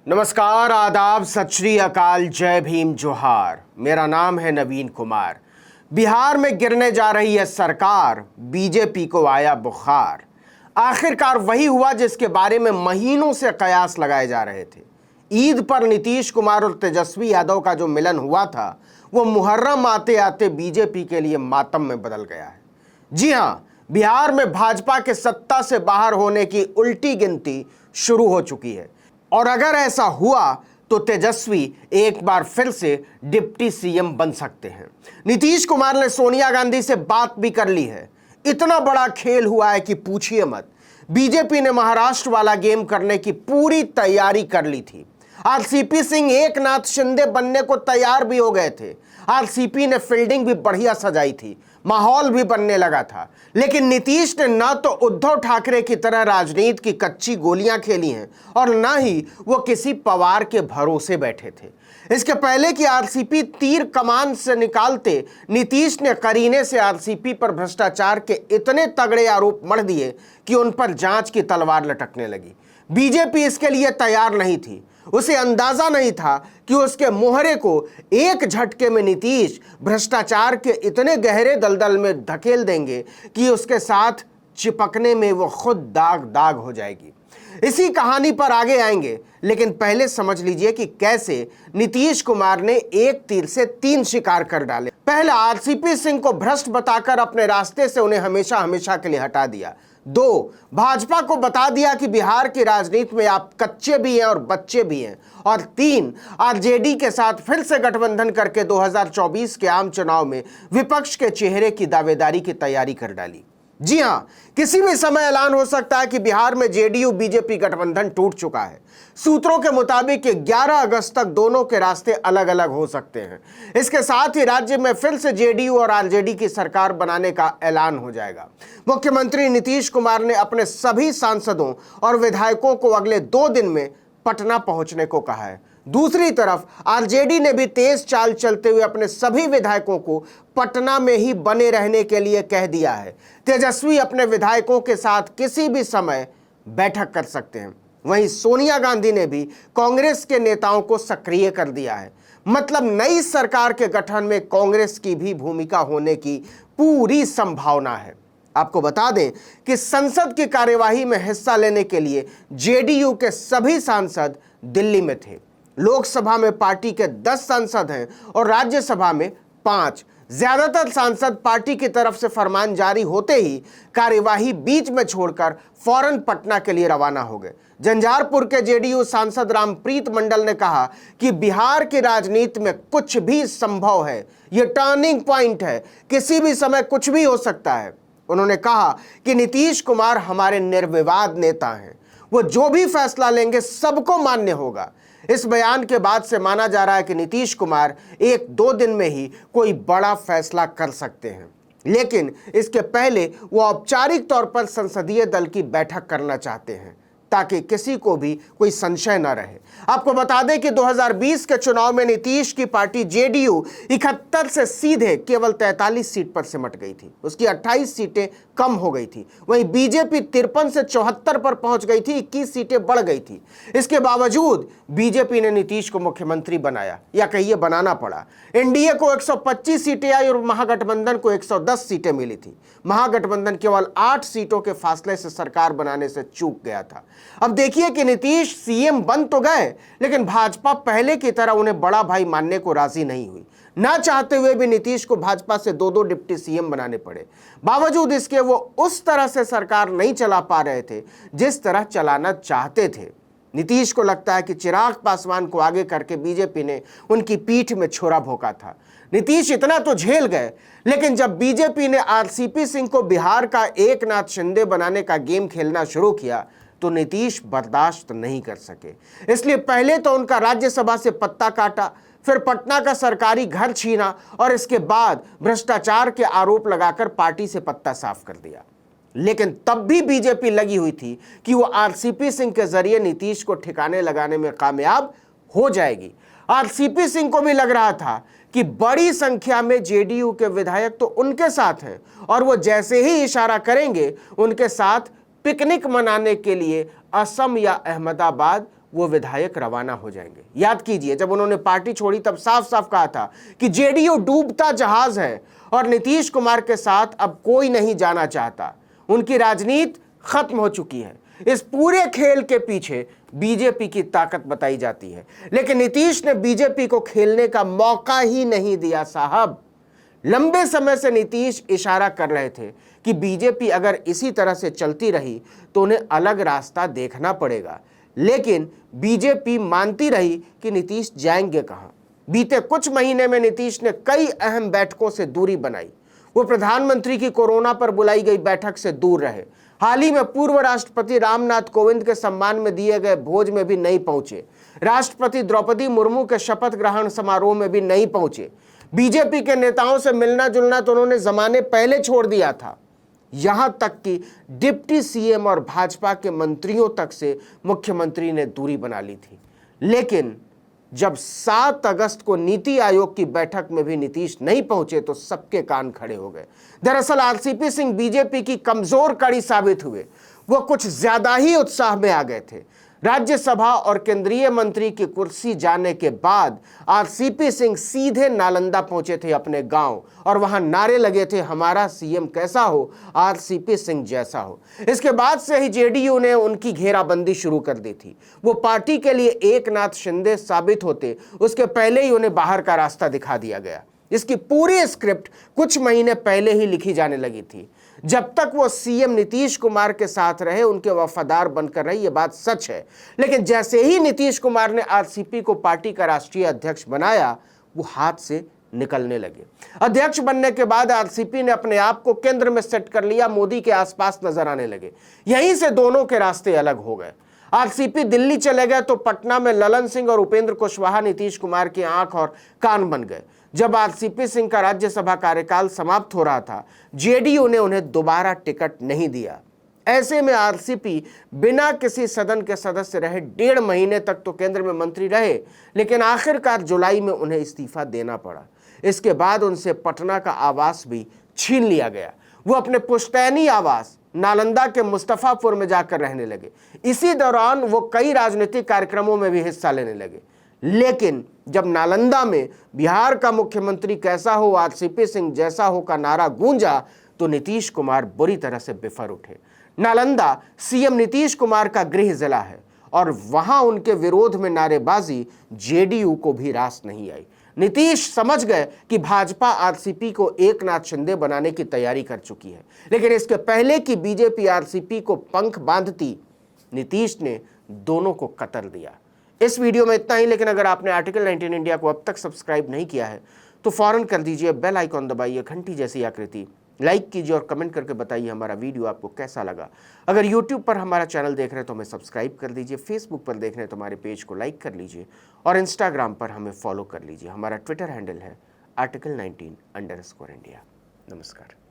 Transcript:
नमस्कार, आदाब, सत श्री अकाल, जय भीम, जोहार। मेरा नाम है नवीन कुमार। बिहार में गिरने जा रही है सरकार, बीजेपी को आया बुखार। आखिरकार वही हुआ जिसके बारे में महीनों से कयास लगाए जा रहे थे। ईद पर नीतीश कुमार और तेजस्वी यादव का जो मिलन हुआ था वो मुहर्रम आते आते बीजेपी के लिए मातम में बदल गया है। जी हां, बिहार में भाजपा के सत्ता से बाहर होने की उल्टी गिनती शुरू हो चुकी है और अगर ऐसा हुआ तो तेजस्वी एक बार फिर से डिप्टी सीएम बन सकते हैं। नीतीश कुमार ने सोनिया गांधी से बात भी कर ली है। इतना बड़ा खेल हुआ है कि पूछिए मत। बीजेपी ने महाराष्ट्र वाला गेम करने की पूरी तैयारी कर ली थी। आरसीपी सिंह एकनाथ शिंदे बनने को तैयार भी हो गए थे। आरसीपी ने फील्डिंग भी बढ़िया सजाई थी, माहौल भी बनने लगा था। लेकिन नीतीश ने ना तो उद्धव ठाकरे की तरह राजनीति की कच्ची गोलियां खेली हैं और ना ही वो किसी पवार के भरोसे बैठे थे। इसके पहले कि आरसीपी तीर कमान से निकालते, नीतीश ने करीने से आरसीपी पर भ्रष्टाचार के इतने तगड़े आरोप मढ़ दिए कि उन पर जांच की तलवार लटकने लगी। बीजेपी इसके लिए तैयार नहीं थी। उसे अंदाजा नहीं था कि उसके मोहरे को एक झटके में नीतीश भ्रष्टाचार के इतने गहरे दलदल में धकेल देंगे कि उसके साथ चिपकने में वो खुद दाग दाग हो जाएगी। इसी कहानी पर आगे आएंगे, लेकिन पहले समझ लीजिए कि कैसे नीतीश कुमार ने एक तीर से तीन शिकार कर डाले। पहला, आरसीपी सिंह को भ्रष्ट बताकर अपने रास्ते से उन्हें हमेशा हमेशा के लिए हटा दिया। दो, भाजपा को बता दिया कि बिहार की राजनीति में आप कच्चे भी हैं और बच्चे भी हैं। और तीन, आरजेडी के साथ फिर से गठबंधन करके 2024 के आम चुनाव में विपक्ष के चेहरे की दावेदारी की तैयारी कर डाली। जी हां, किसी भी समय ऐलान हो सकता है कि बिहार में जेडीयू बीजेपी गठबंधन टूट चुका है। सूत्रों के मुताबिक 11 अगस्त तक दोनों के रास्ते अलग अलग हो सकते हैं। इसके साथ ही राज्य में फिर से जेडीयू और आरजेडी की सरकार बनाने का ऐलान हो जाएगा। मुख्यमंत्री नीतीश कुमार ने अपने सभी सांसदों और विधायकों को अगले 2 दिन में पटना पहुंचने को कहा है। दूसरी तरफ आरजेडी ने भी तेज चाल चलते हुए अपने सभी विधायकों को पटना में ही बने रहने के लिए कह दिया है। तेजस्वी अपने विधायकों के साथ किसी भी समय बैठक कर सकते हैं। वहीं सोनिया गांधी ने भी कांग्रेस के नेताओं को सक्रिय कर दिया है। मतलब नई सरकार के गठन में कांग्रेस की भी भूमिका होने की पूरी संभावना है। आपको बता दें कि संसद की कार्यवाही में हिस्सा लेने के लिए जेडीयू के सभी सांसद दिल्ली में थे। लोकसभा में पार्टी के 10 सांसद हैं और राज्यसभा में 5। ज्यादातर सांसद पार्टी की तरफ से फरमान जारी होते ही कार्यवाही बीच में छोड़कर फौरन पटना के लिए रवाना हो गए। झंझारपुर के जेडीयू सांसद रामप्रीत मंडल ने कहा कि बिहार की राजनीति में कुछ भी संभव है। यह टर्निंग पॉइंट है, किसी भी समय कुछ भी हो सकता है। उन्होंने कहा कि नीतीश कुमार हमारे निर्विवाद नेता हैं, वो जो भी फैसला लेंगे सबको मान्य होगा। इस बयान के बाद से माना जा रहा है कि नीतीश कुमार 1-2 दिन में ही कोई बड़ा फैसला कर सकते हैं, लेकिन इसके पहले वो औपचारिक तौर पर संसदीय दल की बैठक करना चाहते हैं ताकि किसी को भी कोई संशय न रहे। आपको बता दें कि 2020 के चुनाव में नीतीश की पार्टी जेडीयू 71 से सीधे केवल 43 सीट पर सिमट गई थी। उसकी 28 सीटें कम हो गई थी। वहीं बीजेपी 53 से 74 पर पहुंच गई थी, 21 सीटें बढ़ गई थी। इसके बावजूद बीजेपी ने नीतीश को मुख्यमंत्री बनाया, या कहिए बनाना पड़ा। एनडीए को 125 सीटें आई और महागठबंधन को 110 सीटें मिली थी। महागठबंधन केवल 8 सीटों के फासले से सरकार बनाने से चूक गया था। अब देखिए कि नीतीश सीएम बन तो गए, लेकिन भाजपा पहले की तरह उन्हें बड़ा भाई मानने को राजी नहीं हुई। ना चाहते हुए भी नीतीश को भाजपा से 2-2 डिप्टी सीएम बनाने पड़े। बावजूद इसके वो उस तरह से सरकार नहीं चला पा रहे थे जिस तरह चलाना चाहते थे। नीतीश को लगता है कि चिराग पासवान को आगे करके बीजेपी ने उनकी पीठ में छुरा भोंका था। नीतीश इतना तो झेल गए, लेकिन जब बीजेपी ने आरसीपी सिंह को बिहार का एकनाथ शिंदे बनाने का गेम खेलना शुरू किया तो नीतीश बर्दाश्त नहीं कर सके। इसलिए पहले तो उनका राज्यसभा से पत्ता काटा, फिर पटना का सरकारी घर छीना और इसके बाद भ्रष्टाचार के आरोप लगाकर पार्टी से पत्ता साफ कर दिया। लेकिन तब भी बीजेपी लगी हुई थी कि वो आरसीपी सिंह के जरिए नीतीश को ठिकाने लगाने में कामयाब हो जाएगी। आरसीपी सिंह को भी लग रहा था कि बड़ी संख्या में जेडीयू के विधायक तो उनके साथ हैं और वो जैसे ही इशारा करेंगे उनके साथ पिकनिक मनाने के लिए असम या अहमदाबाद वो विधायक रवाना हो जाएंगे। याद कीजिए, जब उन्होंने पार्टी छोड़ी तब साफ साफ कहा था कि जेडीयू डूबता जहाज है और नीतीश कुमार के साथ अब कोई नहीं जाना चाहता, उनकी राजनीति खत्म हो चुकी है। इस पूरे खेल के पीछे बीजेपी की ताकत बताई जाती है, लेकिन नीतीश ने बीजेपी को खेलने का मौका ही नहीं दिया साहब। लंबे समय से नीतीश इशारा कर रहे थे कि बीजेपी अगर इसी तरह से चलती रही तो उन्हें अलग रास्ता देखना पड़ेगा, लेकिन बीजेपी मानती रही कि नीतीश जाएंगे कहां। बीते कुछ महीने में नीतीश ने कई अहम बैठकों से दूरी बनाई। वो प्रधानमंत्री की कोरोना पर बुलाई गई बैठक से दूर रहे। हाल ही में पूर्व राष्ट्रपति रामनाथ कोविंद के सम्मान में दिए गए भोज में भी नहीं पहुंचे। राष्ट्रपति द्रौपदी मुर्मू के शपथ ग्रहण समारोह में भी नहीं पहुंचे। बीजेपी के नेताओं से मिलना जुलना तो उन्होंने जमाने पहले छोड़ दिया था। यहां तक कि डिप्टी सीएम और भाजपा के मंत्रियों तक से मुख्यमंत्री ने दूरी बना ली थी। लेकिन जब 7 अगस्त को नीति आयोग की बैठक में भी नीतीश नहीं पहुंचे तो सबके कान खड़े हो गए। दरअसल आरसीपी सिंह बीजेपी की कमजोर कड़ी साबित हुए। वो कुछ ज्यादा ही उत्साह में आ गए थे। राज्यसभा और केंद्रीय मंत्री की कुर्सी जाने के बाद आरसीपी सिंह सीधे नालंदा पहुंचे थे अपने गांव, और वहां नारे लगे थे, हमारा सीएम कैसा हो, आरसीपी सिंह जैसा हो। इसके बाद से ही जेडीयू ने उनकी घेराबंदी शुरू कर दी थी। वो पार्टी के लिए एकनाथ शिंदे साबित होते उसके पहले ही उन्हें बाहर का रास्ता दिखा दिया गया। इसकी पूरी स्क्रिप्ट कुछ महीने पहले ही लिखी जाने लगी थी। जब तक वो सीएम नीतीश कुमार के साथ रहे उनके वफादार बनकर रहे, ये बात सच है। लेकिन जैसे ही नीतीश कुमार ने आरसीपी को पार्टी का राष्ट्रीय अध्यक्ष बनाया, वो हाथ से निकलने लगे। अध्यक्ष बनने के बाद आरसीपी ने अपने आप को केंद्र में सेट कर लिया, मोदी के आसपास नजर आने लगे। यहीं से दोनों के रास्ते अलग हो गए। आरसीपी दिल्ली चले गए तो पटना में ललन सिंह और उपेंद्र कुशवाहा नीतीश कुमार की आंख और कान बन गए। जब आरसीपी सिंह का राज्यसभा कार्यकाल समाप्त हो रहा था, जेडीयू ने उन्हें दोबारा टिकट नहीं दिया। ऐसे में आरसीपी बिना किसी सदन के सदस्य रहे 1.5 महीने तक तो केंद्र में मंत्री रहे, लेकिन आखिरकार जुलाई में उन्हें इस्तीफा देना पड़ा। इसके बाद उनसे पटना का आवास भी छीन लिया गया। वो अपने पुश्तैनी आवास नालंदा के मुस्तफापुर में जाकर रहने लगे। इसी दौरान वो कई राजनीतिक कार्यक्रमों में भी हिस्सा लेने लगे। लेकिन जब नालंदा में बिहार का मुख्यमंत्री कैसा हो, आरसीपी सिंह जैसा हो का नारा गूंजा तो नीतीश कुमार बुरी तरह से बिफर उठे। नालंदा सीएम नीतीश कुमार का गृह जिला है और वहां उनके विरोध में नारेबाजी जेडीयू को भी रास नहीं आई। नीतीश समझ गए कि भाजपा आरसीपी को एकनाथ शिंदे बनाने की तैयारी कर चुकी है, लेकिन इसके पहले कि बीजेपी आरसीपी को पंख बांधती, नीतीश ने दोनों को कतर दिया। इस वीडियो में इतना ही, लेकिन अगर आपने आर्टिकल 19 इंडिया को अब तक सब्सक्राइब नहीं किया है तो फौरन कर दीजिए, बेल आइकॉन दबाइए, घंटी जैसी आकृति लाइक कीजिए और कमेंट करके बताइए हमारा वीडियो आपको कैसा लगा। अगर YouTube पर हमारा चैनल देख रहे हैं तो हमें सब्सक्राइब कर दीजिए, फेसबुक पर देख रहे हैं तो हमारे पेज को लाइक कर लीजिए और इंस्टाग्राम पर हमें फॉलो कर लीजिए। हमारा ट्विटर हैंडल है article19_India। नमस्कार।